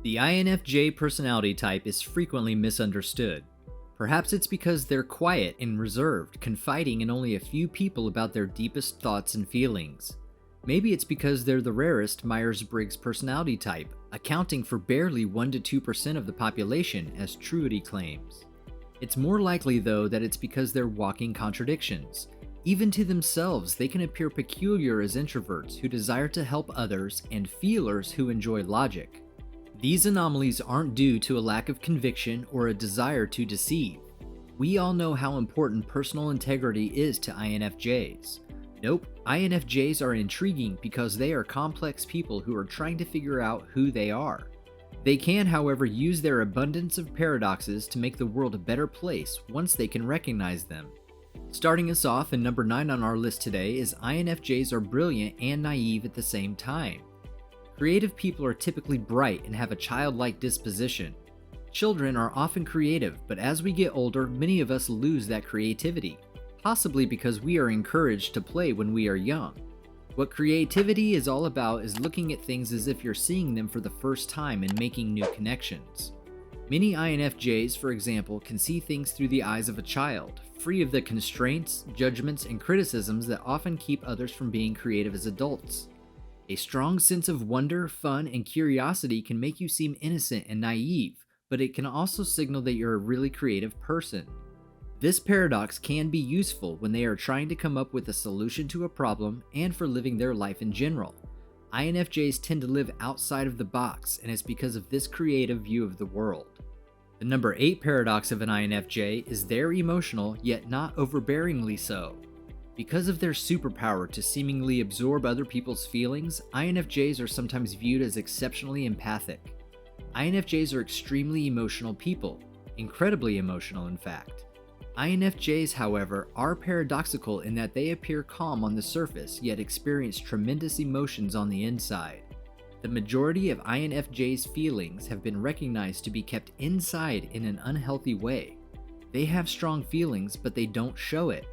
The INFJ personality type is frequently misunderstood. Perhaps it's because they're quiet and reserved, confiding in only a few people about their deepest thoughts and feelings. Maybe it's because they're the rarest Myers-Briggs personality type, accounting for barely 1 to 2% of the population, as Truity claims. It's more likely, though, that it's because they're walking contradictions. Even to themselves, they can appear peculiar as introverts who desire to help others and feelers who enjoy logic. These anomalies aren't due to a lack of conviction or a desire to deceive. We all know how important personal integrity is to INFJs. Nope, INFJs are intriguing because they are complex people who are trying to figure out who they are. They can, however, use their abundance of paradoxes to make the world a better place once they can recognize them. Starting us off, and number 9 on our list today, is INFJs are brilliant and naive at the same time. Creative people are typically bright and have a childlike disposition. Children are often creative, but as we get older, many of us lose that creativity, possibly because we are encouraged to play when we are young. What creativity is all about is looking at things as if you're seeing them for the first time and making new connections. Many INFJs, for example, can see things through the eyes of a child, free of the constraints, judgments, and criticisms that often keep others from being creative as adults. A strong sense of wonder, fun, and curiosity can make you seem innocent and naive, but it can also signal that you're a really creative person. This paradox can be useful when they are trying to come up with a solution to a problem and for living their life in general. INFJs tend to live outside of the box, and it's because of this creative view of the world. The number 8 paradox of an INFJ is they're emotional, yet not overbearingly so. Because of their superpower to seemingly absorb other people's feelings, INFJs are sometimes viewed as exceptionally empathic. INFJs are extremely emotional people, incredibly emotional in fact. INFJs, however, are paradoxical in that they appear calm on the surface yet experience tremendous emotions on the inside. The majority of INFJs' feelings have been recognized to be kept inside in an unhealthy way. They have strong feelings, but they don't show it.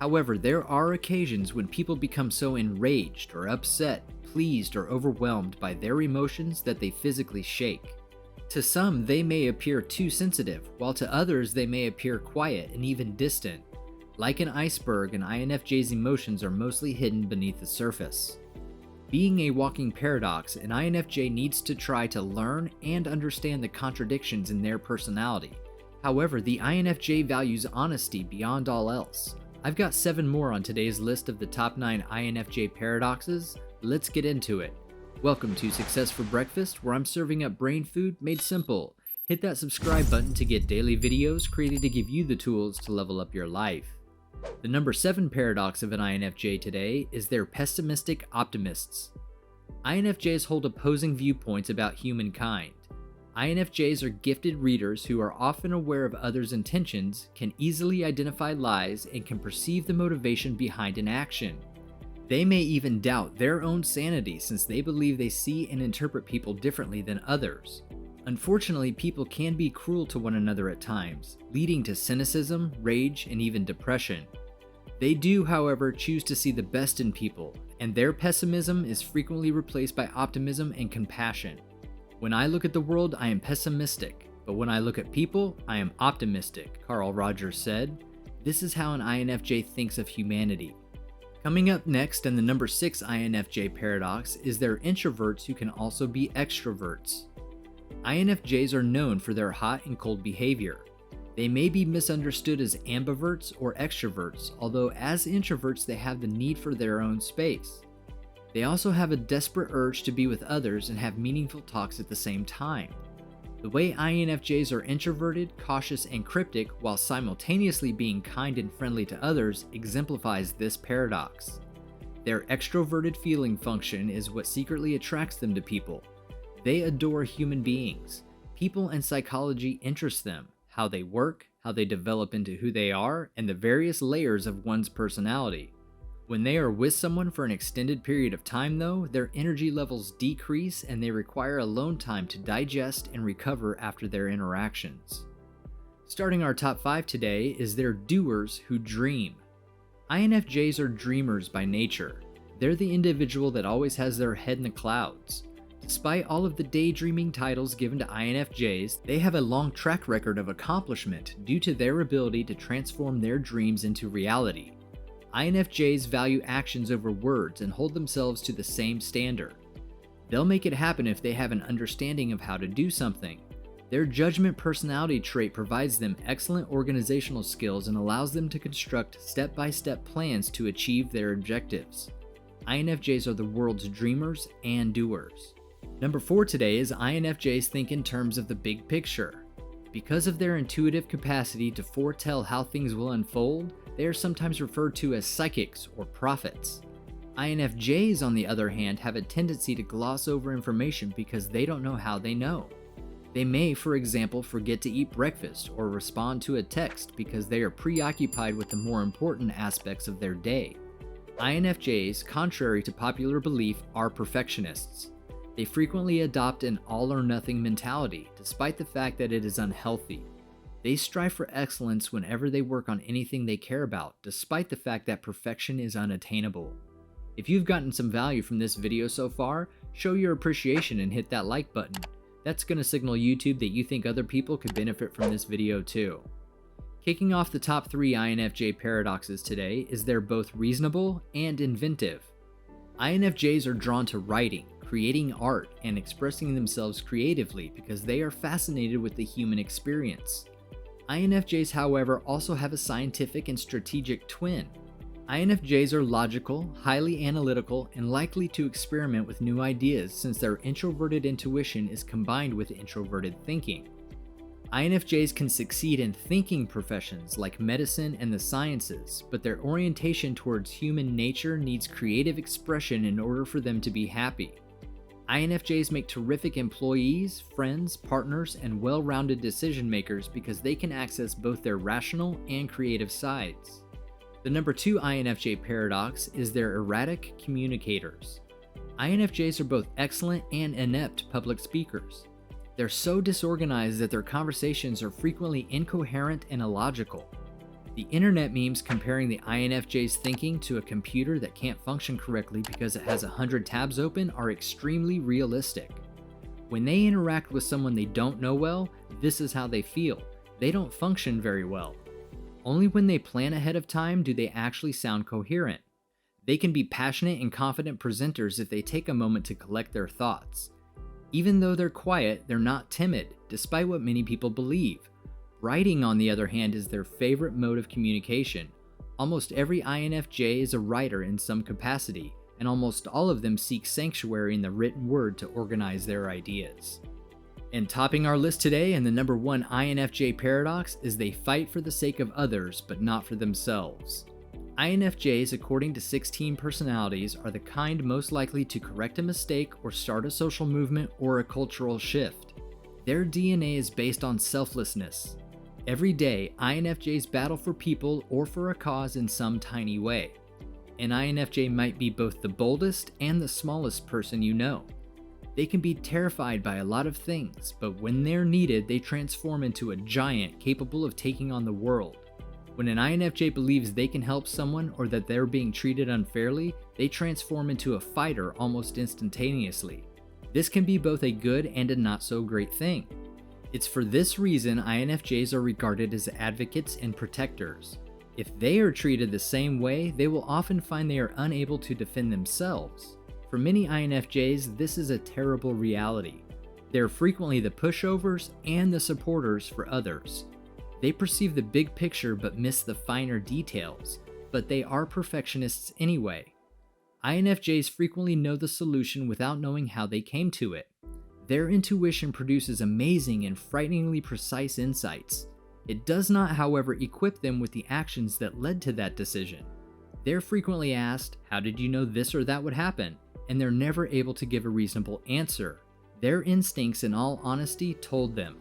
However, there are occasions when people become so enraged or upset, pleased, or overwhelmed by their emotions that they physically shake. To some, they may appear too sensitive, while to others they may appear quiet and even distant. Like an iceberg, an INFJ's emotions are mostly hidden beneath the surface. Being a walking paradox, an INFJ needs to try to learn and understand the contradictions in their personality. However, the INFJ values honesty beyond all else. I've got 7 more on today's list of the top 9 INFJ paradoxes. Let's get into it. Welcome to Success for Breakfast, where I'm serving up brain food made simple. Hit that subscribe button to get daily videos created to give you the tools to level up your life. The number 7 paradox of an INFJ today is they're pessimistic optimists. INFJs hold opposing viewpoints about humankind. INFJs are gifted readers who are often aware of others' intentions, can easily identify lies, and can perceive the motivation behind an action. They may even doubt their own sanity since they believe they see and interpret people differently than others. Unfortunately, people can be cruel to one another at times, leading to cynicism, rage, and even depression. They do, however, choose to see the best in people, and their pessimism is frequently replaced by optimism and compassion. When I look at the world, I am pessimistic, but when I look at people, I am optimistic, Carl Rogers said. This is how an INFJ thinks of humanity. Coming up next, and the number 6 INFJ paradox, is they're introverts who can also be extroverts. INFJs are known for their hot and cold behavior. They may be misunderstood as ambiverts or extroverts, although as introverts they have the need for their own space. They also have a desperate urge to be with others and have meaningful talks at the same time. The way INFJs are introverted, cautious, and cryptic while simultaneously being kind and friendly to others exemplifies this paradox. Their extroverted feeling function is what secretly attracts them to people. They adore human beings. People and psychology interest them, how they work, how they develop into who they are, and the various layers of one's personality. When they are with someone for an extended period of time though, their energy levels decrease and they require alone time to digest and recover after their interactions. Starting our top 5 today is they're doers who dream. INFJs are dreamers by nature. They're the individual that always has their head in the clouds. Despite all of the daydreaming titles given to INFJs, they have a long track record of accomplishment due to their ability to transform their dreams into reality. INFJs value actions over words and hold themselves to the same standard. They'll make it happen if they have an understanding of how to do something. Their judgment personality trait provides them excellent organizational skills and allows them to construct step-by-step plans to achieve their objectives. INFJs are the world's dreamers and doers. Number 4 today is INFJs think in terms of the big picture. Because of their intuitive capacity to foretell how things will unfold, they are sometimes referred to as psychics or prophets. INFJs, on the other hand, have a tendency to gloss over information because they don't know how they know. They may, for example, forget to eat breakfast or respond to a text because they are preoccupied with the more important aspects of their day. INFJs, contrary to popular belief, are perfectionists. They frequently adopt an all-or-nothing mentality, despite the fact that it is unhealthy. They strive for excellence whenever they work on anything they care about, despite the fact that perfection is unattainable. If you've gotten some value from this video so far, show your appreciation and hit that like button. That's going to signal YouTube that you think other people could benefit from this video too. Kicking off the top 3 INFJ paradoxes today is they're both reasonable and inventive. INFJs are drawn to writing, creating art, and expressing themselves creatively because they are fascinated with the human experience. INFJs, however, also have a scientific and strategic twin. INFJs are logical, highly analytical, and likely to experiment with new ideas since their introverted intuition is combined with introverted thinking. INFJs can succeed in thinking professions like medicine and the sciences, but their orientation towards human nature needs creative expression in order for them to be happy. INFJs make terrific employees, friends, partners, and well-rounded decision makers because they can access both their rational and creative sides. The number 2 INFJ paradox is they're erratic communicators. INFJs are both excellent and inept public speakers. They're so disorganized that their conversations are frequently incoherent and illogical. The internet memes comparing the INFJ's thinking to a computer that can't function correctly because it has 100 tabs open are extremely realistic. When they interact with someone they don't know well, this is how they feel. They don't function very well. Only when they plan ahead of time do they actually sound coherent. They can be passionate and confident presenters if they take a moment to collect their thoughts. Even though they're quiet, they're not timid, despite what many people believe. Writing, on the other hand, is their favorite mode of communication. Almost every INFJ is a writer in some capacity, and almost all of them seek sanctuary in the written word to organize their ideas. And topping our list today, and the number 1 INFJ paradox, is they fight for the sake of others, but not for themselves. INFJs, according to 16 personalities, are the kind most likely to correct a mistake or start a social movement or a cultural shift. Their DNA is based on selflessness. Every day, INFJs battle for people or for a cause in some tiny way. An INFJ might be both the boldest and the smallest person you know. They can be terrified by a lot of things, but when they're needed, they transform into a giant capable of taking on the world. When an INFJ believes they can help someone or that they're being treated unfairly, they transform into a fighter almost instantaneously. This can be both a good and a not so great thing. It's for this reason INFJs are regarded as advocates and protectors. If they are treated the same way, they will often find they are unable to defend themselves. For many INFJs, this is a terrible reality. They're frequently the pushovers and the supporters for others. They perceive the big picture but miss the finer details, but they are perfectionists anyway. INFJs frequently know the solution without knowing how they came to it. Their intuition produces amazing and frighteningly precise insights. It does not, however, equip them with the actions that led to that decision. They're frequently asked, "How did you know this or that would happen?" and they're never able to give a reasonable answer. Their instincts, in all honesty, told them.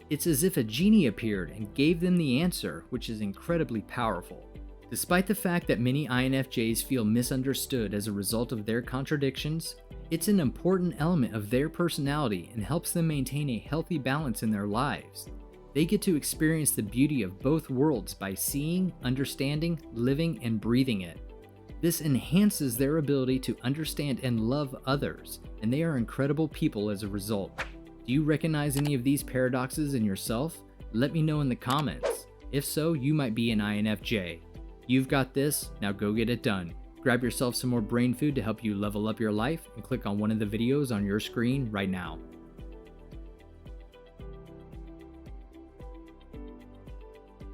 It's as if a genie appeared and gave them the answer, which is incredibly powerful. Despite the fact that many INFJs feel misunderstood as a result of their contradictions, it's an important element of their personality and helps them maintain a healthy balance in their lives. They get to experience the beauty of both worlds by seeing, understanding, living, and breathing it. This enhances their ability to understand and love others, and they are incredible people as a result. Do you recognize any of these paradoxes in yourself? Let me know in the comments. If so, you might be an INFJ. You've got this, now go get it done. Grab yourself some more brain food to help you level up your life and click on one of the videos on your screen right now.